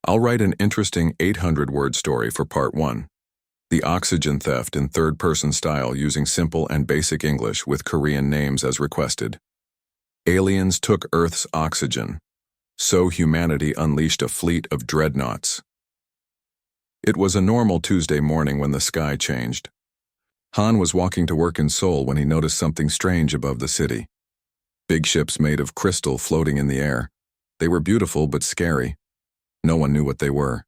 I'll write an interesting 800-word story for part 1. The oxygen theft in third-person style using simple and basic English with Korean names as requested. Aliens took Earth's oxygen. So humanity unleashed a fleet of dreadnoughts. It was a normal Tuesday morning when the sky changed. Han was walking to work in Seoul when he noticed something strange above the city. Big ships made of crystal floating in the air. They were beautiful but scary. No one knew what they were.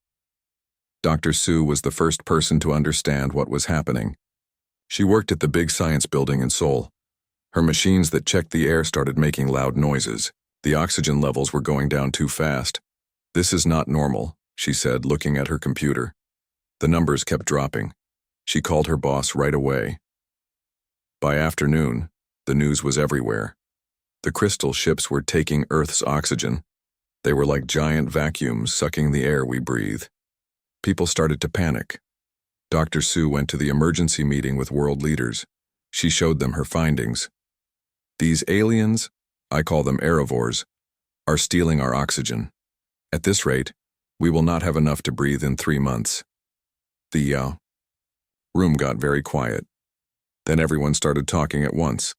Dr. Sue was the first person to understand what was happening. She worked at the big science building in Seoul. Her machines that checked the air started making loud noises. The oxygen levels were going down too fast. "This is not normal," she said, looking at her computer. The numbers kept dropping. She called her boss right away. By afternoon, the news was everywhere. The crystal ships were taking Earth's oxygen. They were like giant vacuums sucking the air we breathe. People started to panic. Dr. Sue went to the emergency meeting with world leaders. She showed them her findings. These aliens, I call them aerovores, are stealing our oxygen. At this rate, we will not have enough to breathe in 3 months. The room got very quiet. Then everyone started talking at once.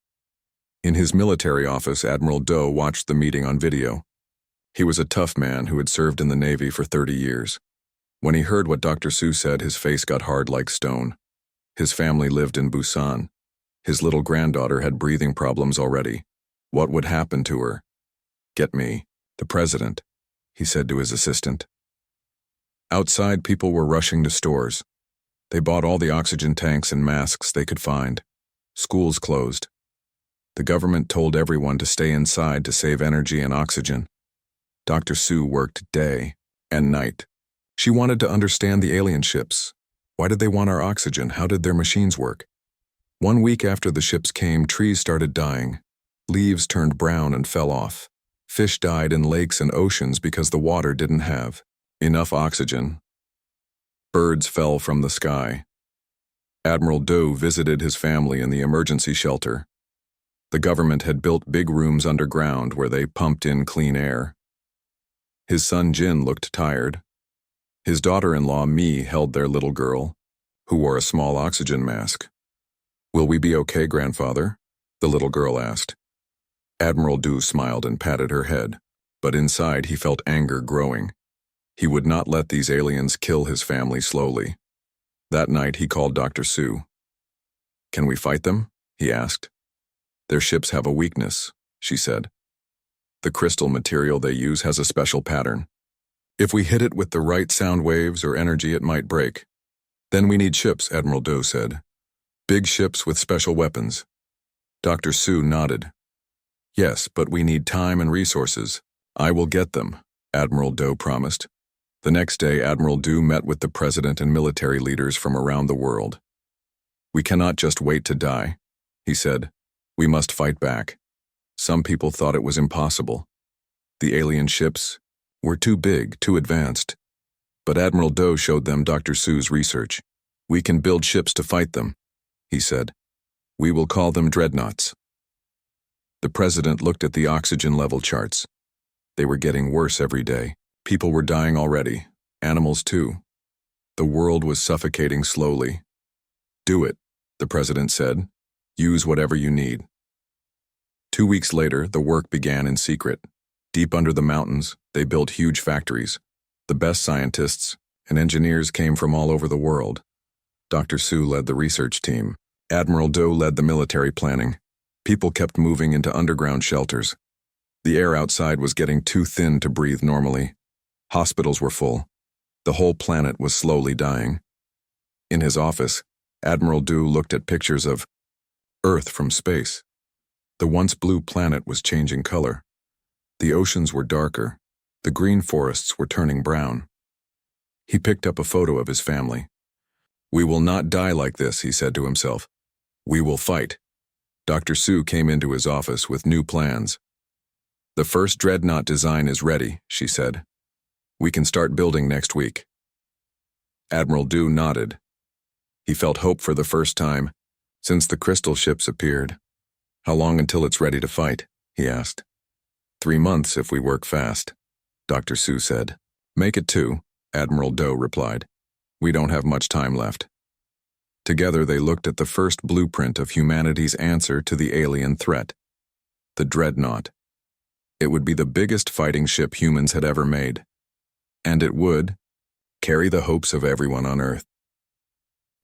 In his military office, Admiral Do watched the meeting on video. He was a tough man who had served in the Navy for 30 years. When he heard what Dr. Sue said, his face got hard like stone. His family lived in Busan. His little granddaughter had breathing problems already. What would happen to her? "Get me the president," he said to his assistant. Outside, people were rushing to stores. They bought all the oxygen tanks and masks they could find. Schools closed. The government told everyone to stay inside to save energy and oxygen. Dr. Sue worked day and night. She wanted to understand the alien ships. Why did they want our oxygen? How did their machines work? 1 week after the ships came, trees started dying. Leaves turned brown and fell off. Fish died in lakes and oceans because the water didn't have enough oxygen. Birds fell from the sky. Admiral Do visited his family in the emergency shelter. The government had built big rooms underground where they pumped in clean air. His son Jin looked tired. His daughter-in-law Mi held their little girl, who wore a small oxygen mask. "Will we be okay, grandfather?" the little girl asked. Admiral Do smiled and patted her head, but inside he felt anger growing. He would not let these aliens kill his family slowly. That night he called Dr. Sue. "Can we fight them?" he asked. "Their ships have a weakness," she said. "The crystal material they use has a special pattern. If we hit it with the right sound waves or energy, it might break." "Then we need ships," Admiral Do said. "Big ships with special weapons." Dr. Sue nodded. "Yes, but we need time and resources." "I will get them," Admiral Do promised. The next day, Admiral Do met with the president and military leaders from around the world. "We cannot just wait to die," he said. "We must fight back." Some people thought it was impossible. The alien ships were too big, too advanced. But Admiral Do showed them Dr. Sue's research. "We can build ships to fight them," he said. "We will call them dreadnoughts." The president looked at the oxygen level charts. They were getting worse every day. People were dying already, animals too. The world was suffocating slowly. "Do it," the president said. "Use whatever you need." 2 weeks later, the work began in secret. Deep under the mountains, they built huge factories. The best scientists and engineers came from all over the world. Dr. Sue led the research team. Admiral Do led the military planning. People kept moving into underground shelters. The air outside was getting too thin to breathe normally. Hospitals were full. The whole planet was slowly dying. In his office, Admiral Do looked at pictures of Earth from space. The once blue planet was changing color. The oceans were darker. The green forests were turning brown. He picked up a photo of his family. "We will not die like this," he said to himself. "We will fight." Dr. Sue came into his office with new plans. "The first dreadnought design is ready," she said. "We can start building next week." Admiral Do nodded. He felt hope for the first time since the crystal ships appeared. "How long until it's ready to fight?" he asked. 3 months if we work fast," Dr. Sue said. "Make it 2. Admiral Doe replied. "We don't have much time left." Together they looked at the first blueprint of humanity's answer to the alien threat. The Dreadnought. It would be the biggest fighting ship humans had ever made. And it would carry the hopes of everyone on Earth.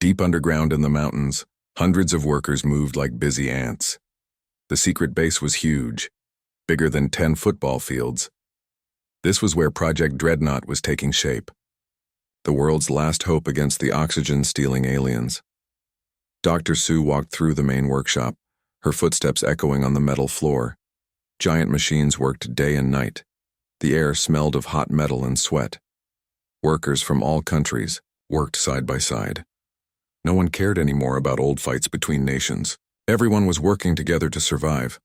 Deep underground in the mountains, hundreds of workers moved like busy ants. The secret base was huge, bigger than 10 football fields. This was where Project Dreadnought was taking shape. The world's last hope against the oxygen-stealing aliens. Dr. Sue walked through the main workshop, her footsteps echoing on the metal floor. Giant machines worked day and night. The air smelled of hot metal and sweat. Workers from all countries worked side by side. No one cared anymore about old fights between nations. Everyone was working together to survive.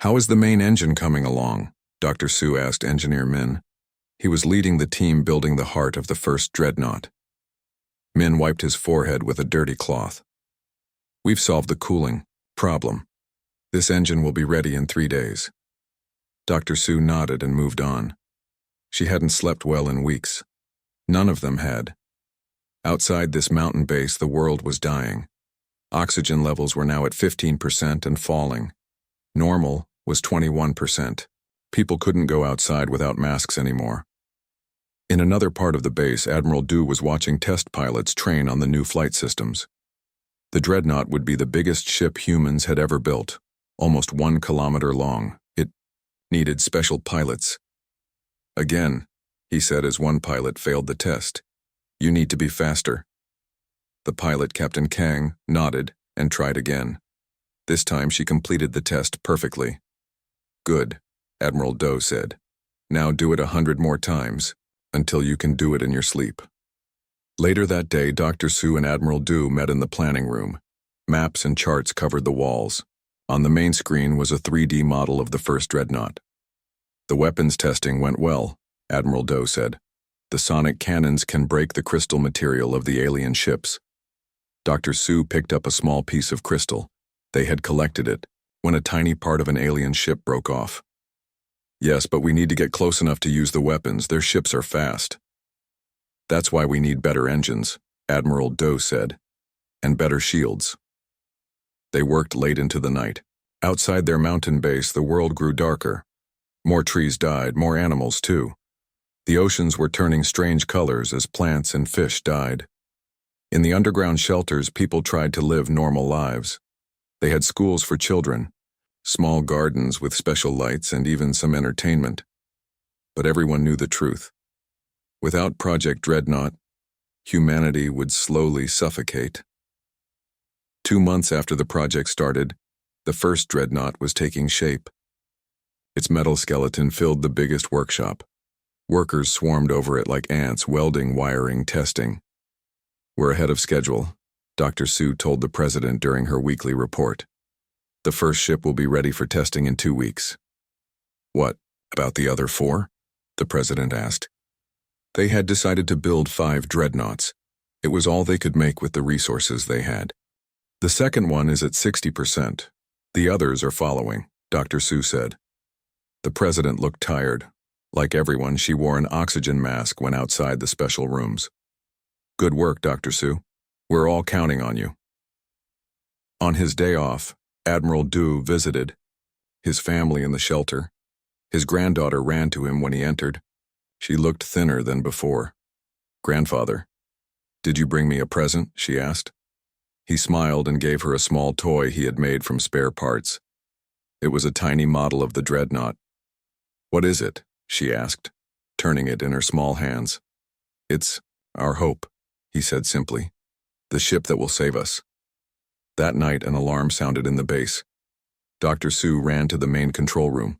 "How is the main engine coming along?" Dr. Sue asked Engineer Min. He was leading the team building the heart of the first Dreadnought. Min wiped his forehead with a dirty cloth. "We've solved the cooling problem. This engine will be ready in 3 days." Dr. Sue nodded and moved on. She hadn't slept well in weeks. None of them had. Outside this mountain base, the world was dying. Oxygen levels were now at 15% and falling. Normal was 21%. People couldn't go outside without masks anymore. In another part of the base, Admiral Dew was watching test pilots train on the new flight systems. The Dreadnought would be the biggest ship humans had ever built, almost 1 kilometer long. It needed special pilots. "Again," he said as one pilot failed the test. "You need to be faster." The pilot, Captain Kang, nodded and tried again. This time she completed the test perfectly. "Good," Admiral Doe said. "Now do it 100 more times, until you can do it in your sleep." Later that day, Dr. Sue and Admiral Dew met in the planning room. Maps and charts covered the walls. On the main screen was a 3D model of the first Dreadnought. "The weapons testing went well," Admiral Doe said. "The sonic cannons can break the crystal material of the alien ships." Dr. Sue picked up a small piece of crystal. They had collected it when a tiny part of an alien ship broke off. "Yes, but we need to get close enough to use the weapons. Their ships are fast." "That's why we need better engines," Admiral Doe said, "and better shields." They worked late into the night. Outside their mountain base, the world grew darker. More trees died, more animals too. The oceans were turning strange colors as plants and fish died. In the underground shelters, people tried to live normal lives. They had schools for children, small gardens with special lights, and even some entertainment. But everyone knew the truth. Without Project Dreadnought, humanity would slowly suffocate. 2 months after the project started, the first Dreadnought was taking shape. Its metal skeleton filled the biggest workshop. Workers swarmed over it like ants, welding, wiring, testing. "We're ahead of schedule," Dr. Sue told the president during her weekly report. "The first ship will be ready for testing in 2 weeks." "What, about the other 4?" the president asked. They had decided to build 5 Dreadnoughts. It was all they could make with the resources they had. "The second one is at 60%. The others are following," Dr. Sue said. The president looked tired. Like everyone, she wore an oxygen mask when outside the special rooms. "Good work, Dr. Sue. We're all counting on you." On his day off, Admiral Dew visited his family in the shelter. His granddaughter ran to him when he entered. She looked thinner than before. "Grandfather, did you bring me a present?" she asked. He smiled and gave her a small toy he had made from spare parts. It was a tiny model of the Dreadnought. "What is it?" she asked, turning it in her small hands. "It's our hope," he said simply. "The ship that will save us." That night, an alarm sounded in the base. Dr. Sue ran to the main control room.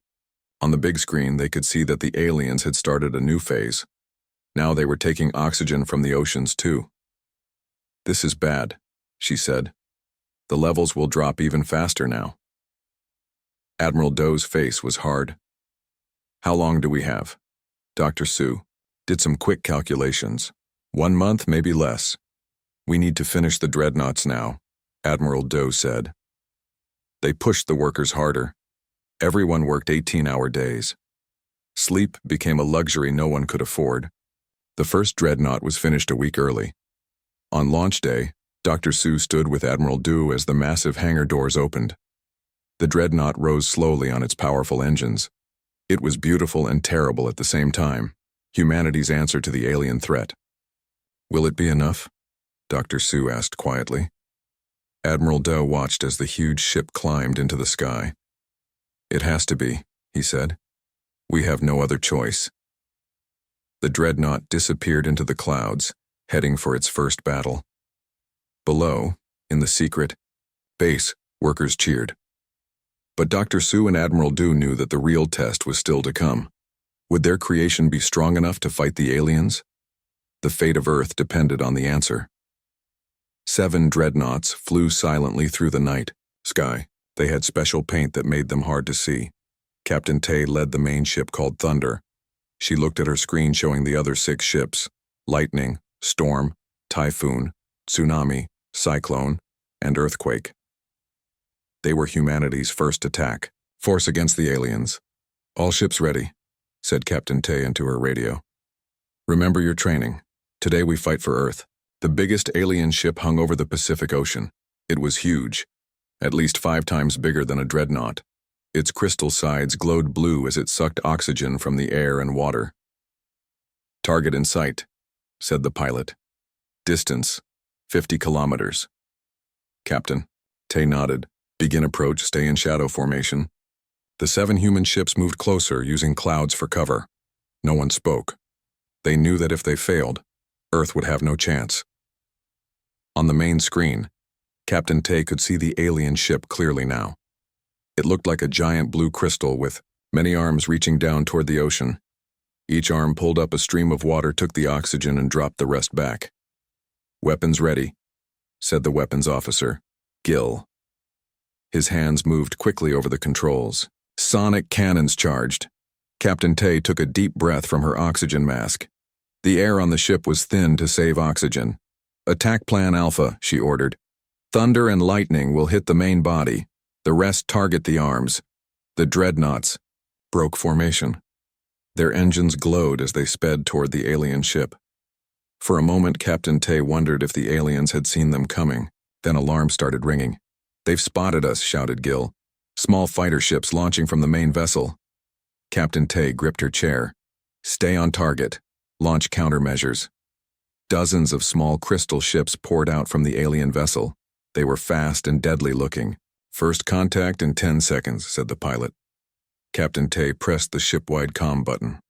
On the big screen, they could see that the aliens had started a new phase. Now they were taking oxygen from the oceans too. "This is bad," she said. "The levels will drop even faster now." Admiral Doe's face was hard. "How long do we have?" Dr. Sue did some quick calculations. 1 month, maybe less. "We need to finish the Dreadnoughts now," Admiral Doe said. They pushed the workers harder. Everyone worked 18-hour days. Sleep became a luxury no one could afford. The first Dreadnought was finished a week early. On launch day, Dr. Sue stood with Admiral Dew as the massive hangar doors opened. The Dreadnought rose slowly on its powerful engines. It was beautiful and terrible at the same time, humanity's answer to the alien threat. "Will it be enough?" Dr. Sue asked quietly. Admiral Dew watched as the huge ship climbed into the sky. "It has to be," he said. "We have no other choice." The Dreadnought disappeared into the clouds, heading for its first battle. Below, in the secret base, workers cheered. But Dr. Sue and Admiral Dew knew that the real test was still to come. Would their creation be strong enough to fight the aliens? The fate of Earth depended on the answer. 7 Dreadnoughts flew silently through the night sky. They had special paint that made them hard to see. Captain Tay led the main ship called Thunder. She looked at her screen showing the other 6 ships: Lightning, Storm, Typhoon, Tsunami, Cyclone, and Earthquake. They were humanity's first attack. Force against the aliens. "All ships ready," said Captain Tay into her radio. "Remember your training. Today we fight for Earth." The biggest alien ship hung over the Pacific Ocean. It was huge, at least 5 times bigger than a Dreadnought. Its crystal sides glowed blue as it sucked oxygen from the air and water. "Target in sight," said the pilot. "Distance, 50 kilometers." "Captain." Tay nodded. "Begin approach, stay in shadow formation." The 7 human ships moved closer, using clouds for cover. No one spoke. They knew that if they failed, Earth would have no chance. On the main screen, Captain Tay could see the alien ship clearly now. It looked like a giant blue crystal with many arms reaching down toward the ocean. Each arm pulled up a stream of water, took the oxygen, and dropped the rest back. "Weapons ready," said the weapons officer, Gil. His hands moved quickly over the controls. Sonic cannons charged. Captain Tay took a deep breath from her oxygen mask. The air on the ship was thin to save oxygen. "Attack Plan Alpha," she ordered. "Thunder and lightning will hit the main body. The rest target the arms." The Dreadnoughts broke formation. Their engines glowed as they sped toward the alien ship. For a moment, Captain Tay wondered if the aliens had seen them coming. Then alarms started ringing. "They've spotted us," shouted Gil. "Small fighter ships launching from the main vessel." Captain Tay gripped her chair. "Stay on target. Launch countermeasures." Dozens of small crystal ships poured out from the alien vessel. They were fast and deadly looking. "First contact in 10 seconds, said the pilot. Captain Tay pressed the ship-wide comm button.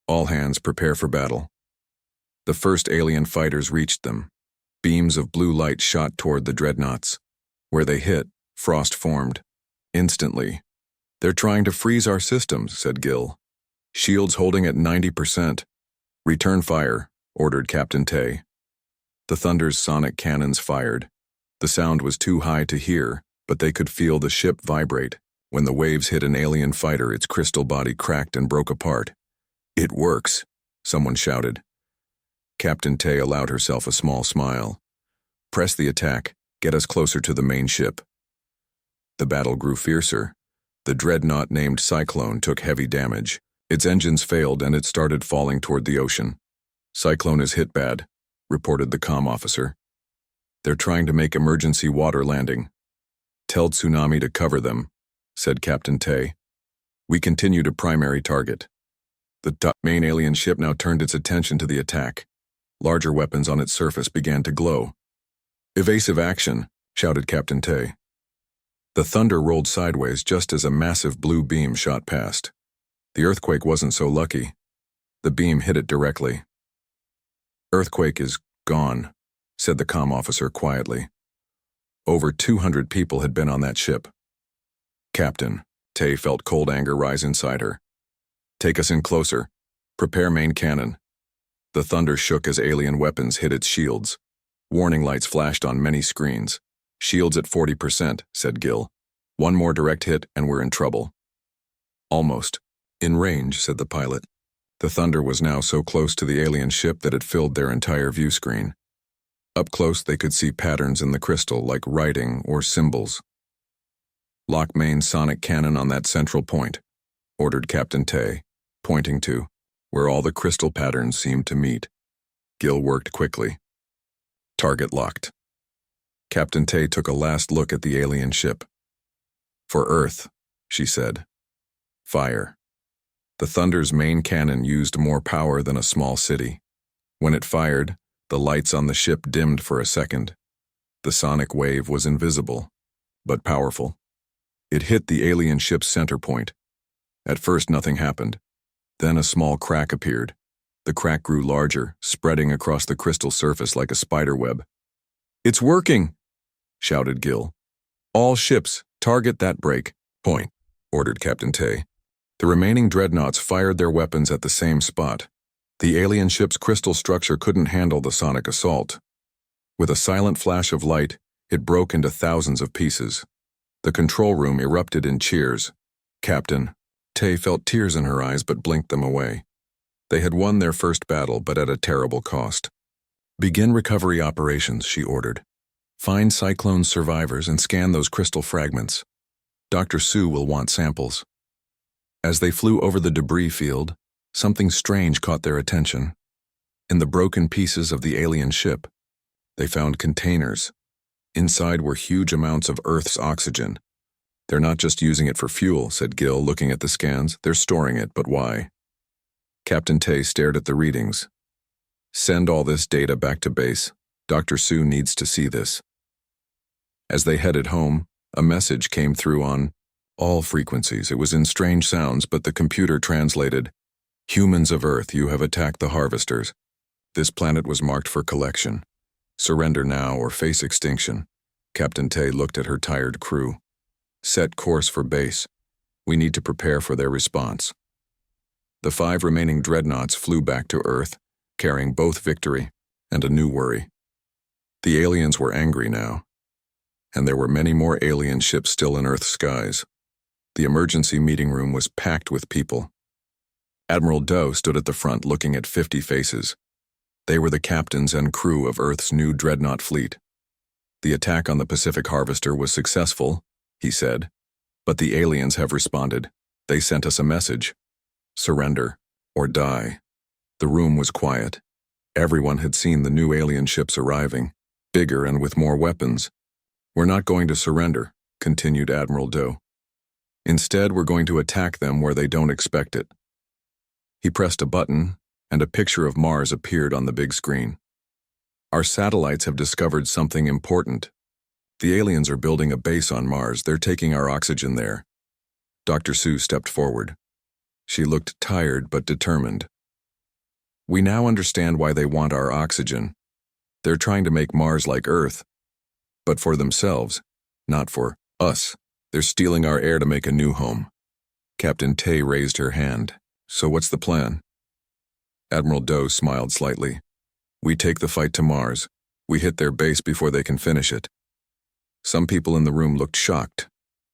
"All hands prepare for battle." The first alien fighters reached them. Beams of blue light shot toward the Dreadnoughts. Where they hit, frost formed. Instantly. "They're trying to freeze our systems," said Gil. "Shields holding at 90%. "Return fire," ordered Captain Tay. The Thunder's sonic cannons fired. The sound was too high to hear, but they could feel the ship vibrate. When the waves hit an alien fighter, its crystal body cracked and broke apart. "It works," someone shouted. Captain Tay allowed herself a small smile. "Press the attack. Get us closer to the main ship." The battle grew fiercer. The Dreadnought named Cyclone took heavy damage. Its engines failed and it started falling toward the ocean. "Cyclone is hit bad," reported the comm officer. "They're trying to make emergency water landing." "Tell Tsunami to cover them," said Captain Tay. "We continue to primary target." The main alien ship now turned its attention to the attack. Larger weapons on its surface began to glow. "Evasive action," shouted Captain Tay. The Thunder rolled sideways just as a massive blue beam shot past. The Earthquake wasn't so lucky. The beam hit it directly. "Earthquake is gone," said the comm officer quietly. Over 200 people had been on that ship. "Captain," Tay felt cold anger rise inside her. "Take us in closer. Prepare main cannon." The Thunder shook as alien weapons hit its shields. Warning lights flashed on many screens. "Shields at 40%, said Gil. "One more direct hit and we're in trouble." "Almost. In range," said the pilot. The Thunder was now so close to the alien ship that it filled their entire view screen. Up close they could see patterns in the crystal like writing or symbols. "Lock main sonic cannon on that central point," ordered Captain Tay, pointing to where all the crystal patterns seemed to meet. Gil worked quickly. Target locked. Captain Tay took a last look at the alien ship. "For Earth," she said. "Fire." The Thunder's main cannon used more power than a small city. When it fired, the lights on the ship dimmed for a second. The sonic wave was invisible, but powerful. It hit the alien ship's center point. At first nothing happened. Then a small crack appeared. The crack grew larger, spreading across the crystal surface like a spider web. "It's working!" shouted Gil. "All ships, target that break point," ordered Captain Tay. The remaining dreadnoughts fired their weapons at the same spot. The alien ship's crystal structure couldn't handle the sonic assault. With a silent flash of light, it broke into thousands of pieces. The control room erupted in cheers. Captain Tay felt tears in her eyes but blinked them away. They had won their first battle, but at a terrible cost. "Begin recovery operations," she ordered. "Find Cyclone's survivors and scan those crystal fragments. Dr. Sue will want samples." As they flew over the debris field, something strange caught their attention. In the broken pieces of the alien ship, they found containers. Inside were huge amounts of Earth's oxygen. "They're not just using it for fuel," said Gil, looking at the scans. "They're storing it, but why?" Captain Tay stared at the readings. "Send all this data back to base. Dr. Sue needs to see this." As they headed home, a message came through on all frequencies. It was in strange sounds, but the computer translated, "Humans of Earth, you have attacked the harvesters. This planet was marked for collection. Surrender now or face extinction." Captain Tay looked at her tired crew. "Set course for base. We need to prepare for their response." The 5 remaining dreadnoughts flew back to Earth, carrying both victory and a new worry. The aliens were angry now, and there were many more alien ships still in Earth's skies. The emergency meeting room was packed with people. Admiral Doe stood at the front looking at 50 faces. They were the captains and crew of Earth's new dreadnought fleet. "The attack on the Pacific Harvester was successful," he said, "but the aliens have responded. They sent us a message. Surrender or die." The room was quiet. Everyone had seen the new alien ships arriving, bigger and with more weapons. "We're not going to surrender," continued Admiral Doe. "Instead, we're going to attack them where they don't expect it." He pressed a button, and a picture of Mars appeared on the big screen. "Our satellites have discovered something important. The aliens are building a base on Mars. They're taking our oxygen there." Dr. Sue stepped forward. She looked tired but determined. "We now understand why they want our oxygen. They're trying to make Mars like Earth, but for themselves, not for us. They're stealing our air to make a new home." Captain Tay raised her hand. "So what's the plan?" Admiral Doe smiled slightly. "We take the fight to Mars. We hit their base before they can finish it." Some people in the room looked shocked.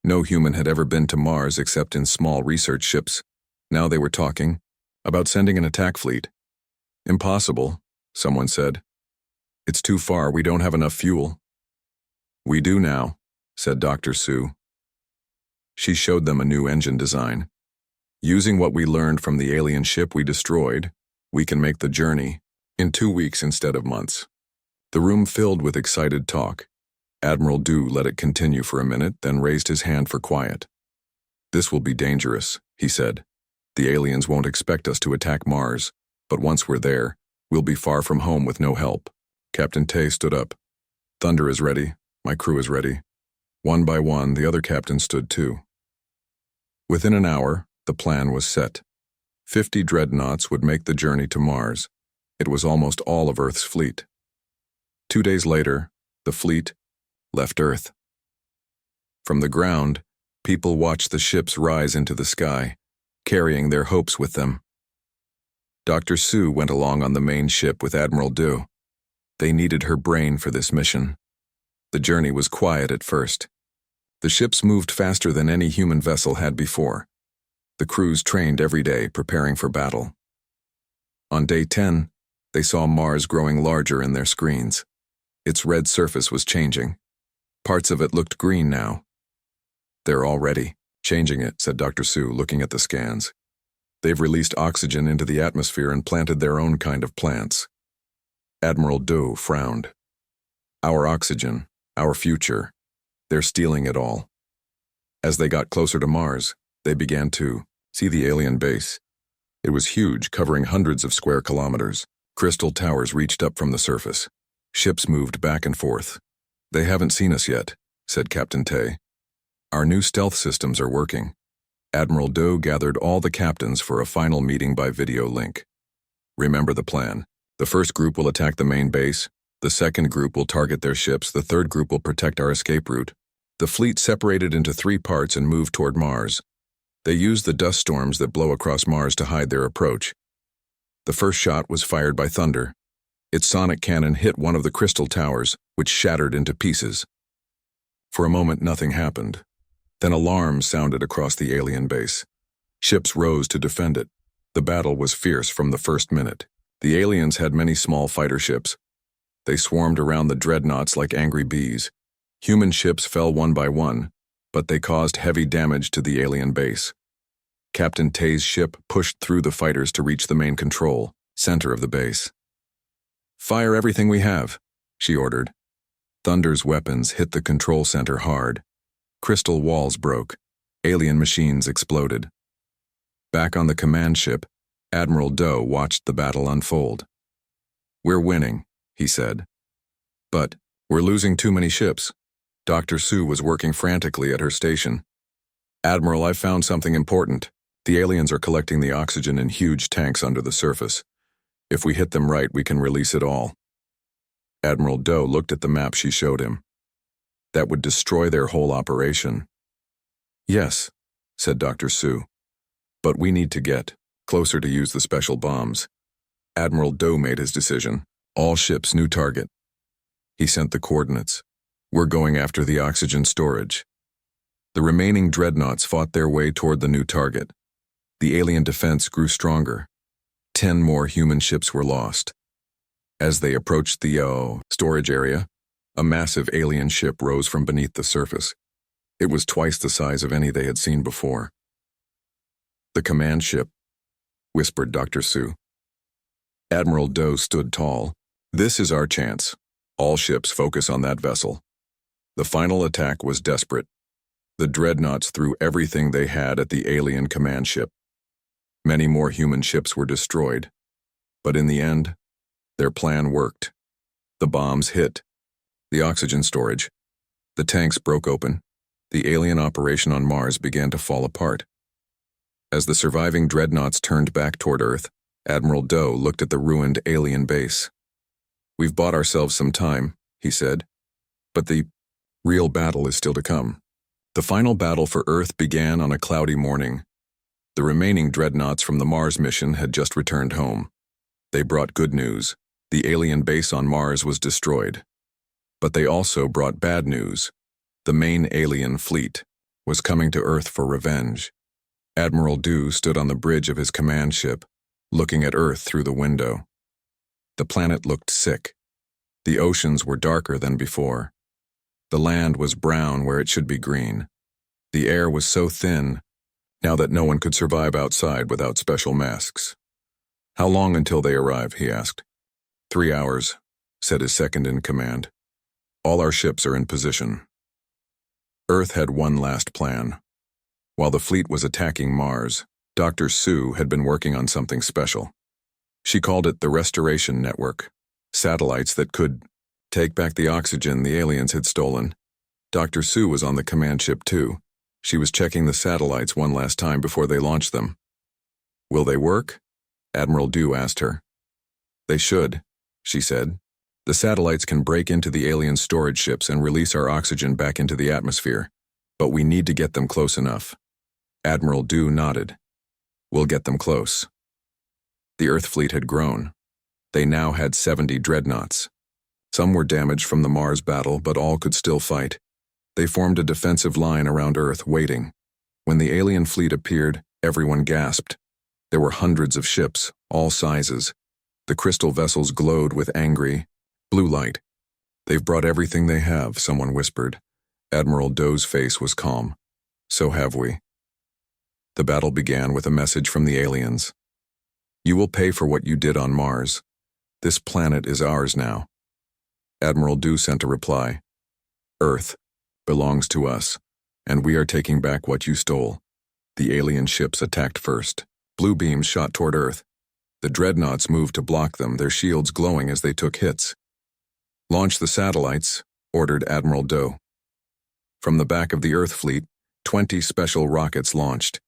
No human had ever been to Mars except in small research ships. Now they were talking about sending an attack fleet. "Impossible," someone said. "It's too far. We don't have enough fuel." "We do now," said Dr. Sue. She showed them a new engine design. "Using what we learned from the alien ship we destroyed, we can make the journey in 2 weeks instead of months." The room filled with excited talk. Admiral Doe let it continue for a minute, then raised his hand for quiet. "This will be dangerous," he said. "The aliens won't expect us to attack Mars, but once we're there, we'll be far from home with no help." Captain Tay stood up. "Thunder is ready. My crew is ready." One by one, the other captains stood too. Within an hour, the plan was set. 50 dreadnoughts would make the journey to Mars. It was almost all of Earth's fleet. 2 days later, the fleet left Earth. From the ground, people watched the ships rise into the sky, carrying their hopes with them. Dr. Sue went along on the main ship with Admiral Doe. They needed her brain for this mission. The journey was quiet at first. The ships moved faster than any human vessel had before. The crews trained every day, preparing for battle. On day 10, they saw Mars growing larger in their screens. Its red surface was changing. Parts of it looked green now. "They're already changing it," said Dr. Sue, looking at the scans. They've released oxygen into the atmosphere and planted their own kind of plants. Admiral Doe frowned. Our oxygen, our future, they're stealing it all. As they got closer to Mars, they began to see the alien base. It was huge, covering hundreds of square kilometers. Crystal towers reached up from the surface. Ships moved back and forth. They haven't seen us yet, said Captain Tay. Our new stealth systems are working. Admiral Doe gathered all the captains for a final meeting by video link. Remember the plan. The first group will attack the main base. The second group will target their ships. The third group will protect our escape route. The fleet separated into 3 parts and moved toward Mars. They used the dust storms that blow across Mars to hide their approach. The first shot was fired by thunder. Its sonic cannon hit one of the crystal towers, which shattered into pieces. For a moment, nothing happened. Then alarms sounded across the alien base. Ships rose to defend it. The battle was fierce from the first minute. The aliens had many small fighter ships. They swarmed around the Dreadnoughts like angry bees. Human ships fell one by one, but they caused heavy damage to the alien base. Captain Tay's ship pushed through the fighters to reach the main control center of the base. "Fire everything we have," she ordered. Thunder's weapons hit the control center hard. Crystal walls broke. Alien machines exploded. Back on the command ship, Admiral Doe watched the battle unfold. "We're winning," he said. "But we're losing too many ships." Dr. Sue was working frantically at her station. "Admiral, I've found something important. The aliens are collecting the oxygen in huge tanks under the surface. If we hit them right, we can release it all." Admiral Doe looked at the map she showed him. "That would destroy their whole operation." "Yes," said Dr. Sue. "But we need to get closer to use the special bombs." Admiral Doe made his decision. All ships, new target. He sent the coordinates. "We're going after the oxygen storage." The remaining Dreadnoughts fought their way toward the new target. The alien defense grew stronger. 10 more human ships were lost. As they approached the storage area, a massive alien ship rose from beneath the surface. It was twice the size of any they had seen before. "The command ship," whispered Dr. Sue. Admiral Doe stood tall. "This is our chance. All ships focus on that vessel." The final attack was desperate. The Dreadnoughts threw everything they had at the alien command ship. Many more human ships were destroyed. But in the end, their plan worked. The bombs hit the oxygen storage. The tanks broke open. The alien operation on Mars began to fall apart. As the surviving Dreadnoughts turned back toward Earth, Admiral Doe looked at the ruined alien base. "We've bought ourselves some time," he said. "But the real battle is still to come." The final battle for Earth began on a cloudy morning. The remaining Dreadnoughts from the Mars mission had just returned home. They brought good news. The alien base on Mars was destroyed. But they also brought bad news. The main alien fleet was coming to Earth for revenge. Admiral Doe stood on the bridge of his command ship, looking at Earth through the window. The planet looked sick. The oceans were darker than before. The land was brown where it should be green. The air was so thin, now that no one could survive outside without special masks. "How long until they arrive?" he asked. 3 hours, said his second-in-command. "All our ships are in position." Earth had one last plan. While the fleet was attacking Mars, Dr. Sue had been working on something special. She called it the Restoration Network, satellites that could take back the oxygen the aliens had stolen. Dr. Sue was on the command ship too. She was checking the satellites one last time before they launched them. "Will they work?" Admiral Doe asked her. "They should," she said. "The satellites can break into the alien storage ships and release our oxygen back into the atmosphere, but we need to get them close enough." Admiral Doe nodded. "We'll get them close." The Earth fleet had grown. They now had 70 Dreadnoughts. Some were damaged from the Mars battle, but all could still fight. They formed a defensive line around Earth, waiting. When the alien fleet appeared, everyone gasped. There were hundreds of ships, all sizes. The crystal vessels glowed with angry blue light. "They've brought everything they have," someone whispered. Admiral Doe's face was calm. "So have we." The battle began with a message from the aliens. You will pay for what you did on Mars. This planet is ours now. Admiral Dew sent a reply. Earth belongs to us, and we are taking back what you stole. The alien ships attacked first. Blue beams shot toward Earth. The Dreadnoughts moved to block them, their shields glowing as they took hits. Launch the satellites, ordered Admiral Dew. From the back of the Earth fleet, 20 special rockets launched.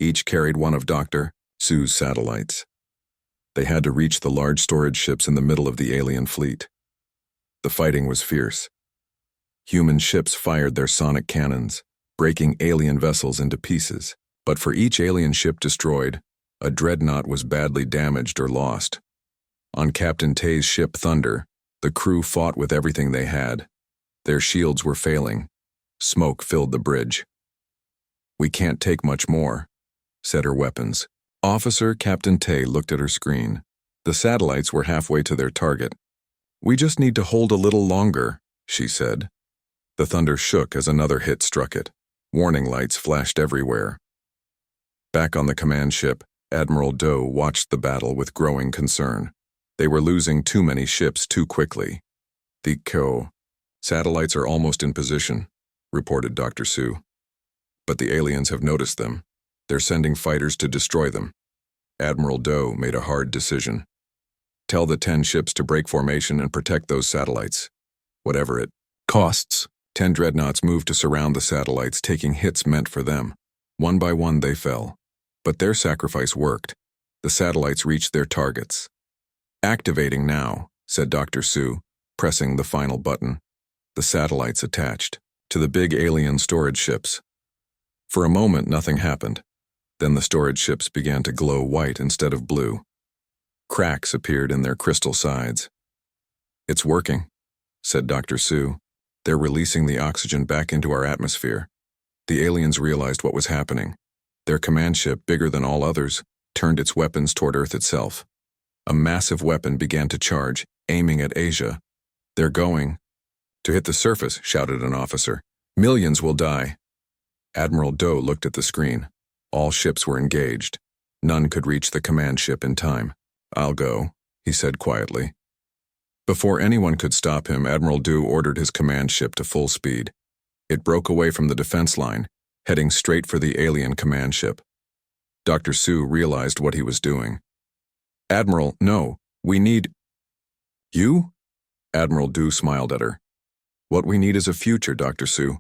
Each carried one of Dr. Seu's satellites. They had to reach the large storage ships in the middle of the alien fleet. The fighting was fierce. Human ships fired their sonic cannons, breaking alien vessels into pieces. But for each alien ship destroyed, a dreadnought was badly damaged or lost. On Captain Tay's ship Thunder, the crew fought with everything they had. Their shields were failing. Smoke filled the bridge. We can't take much more, said her weapons. Officer Captain Tay looked at her screen. The satellites were halfway to their target. We just need to hold a little longer, she said. The Thunder shook as another hit struck it. Warning lights flashed everywhere. Back on the command ship, Admiral Dew watched the battle with growing concern. They were losing too many ships too quickly. The satellites are almost in position, reported Dr. Seu. But the aliens have noticed them. They're sending fighters to destroy them. Admiral Dew made a hard decision. Tell the 10 ships to break formation and protect those satellites. Whatever it costs. 10 dreadnoughts moved to surround the satellites, taking hits meant for them. One by one they fell. But their sacrifice worked. The satellites reached their targets. Activating now, said Dr. Seu, pressing the final button. The satellites attached to the big alien storage ships. For a moment, nothing happened. Then the storage ships began to glow white instead of blue. Cracks appeared in their crystal sides. It's working, said Dr. Seu. They're releasing the oxygen back into our atmosphere. The aliens realized what was happening. Their command ship, bigger than all others, turned its weapons toward Earth itself. A massive weapon began to charge, aiming at Asia. They're going to hit the surface, shouted an officer. Millions will die. Admiral Dew looked at the screen. All ships were engaged. None could reach the command ship in time. I'll go, he said quietly. Before anyone could stop him, Admiral Dew ordered his command ship to full speed. It broke away from the defense line, heading straight for the alien command ship. Dr. Seu realized what he was doing. Admiral, no, we need... You? Admiral Dew smiled at her. What we need is a future, Dr. Seu.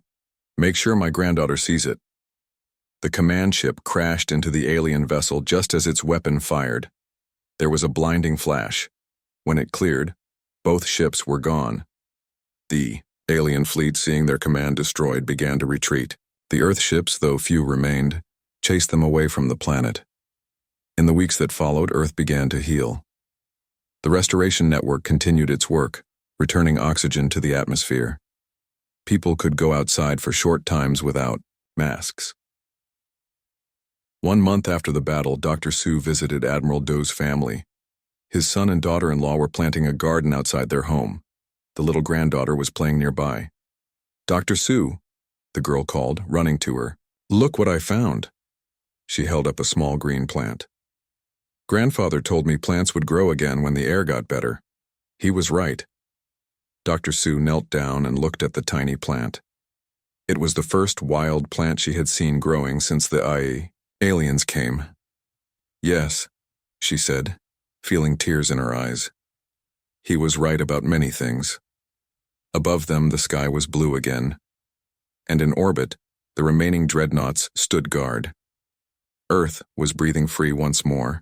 Make sure my granddaughter sees it. The command ship crashed into the alien vessel just as its weapon fired. There was a blinding flash. When it cleared, both ships were gone. The alien fleet, seeing their command destroyed, began to retreat. The Earth ships, though few remained, chased them away from the planet. In the weeks that followed, Earth began to heal. The restoration network continued its work, returning oxygen to the atmosphere. People could go outside for short times without masks. 1 month after the battle, Dr. Seu visited Admiral Dew's family. His son and daughter-in-law were planting a garden outside their home. The little granddaughter was playing nearby. Dr. Seu, the girl called, running to her. Look what I found. She held up a small green plant. Grandfather told me plants would grow again when the air got better. He was right. Dr. Seu knelt down and looked at the tiny plant. It was the first wild plant she had seen growing since the aliens came. Yes, she said, feeling tears in her eyes. He was right about many things. Above them, the sky was blue again. And in orbit, the remaining dreadnoughts stood guard. Earth was breathing free once more.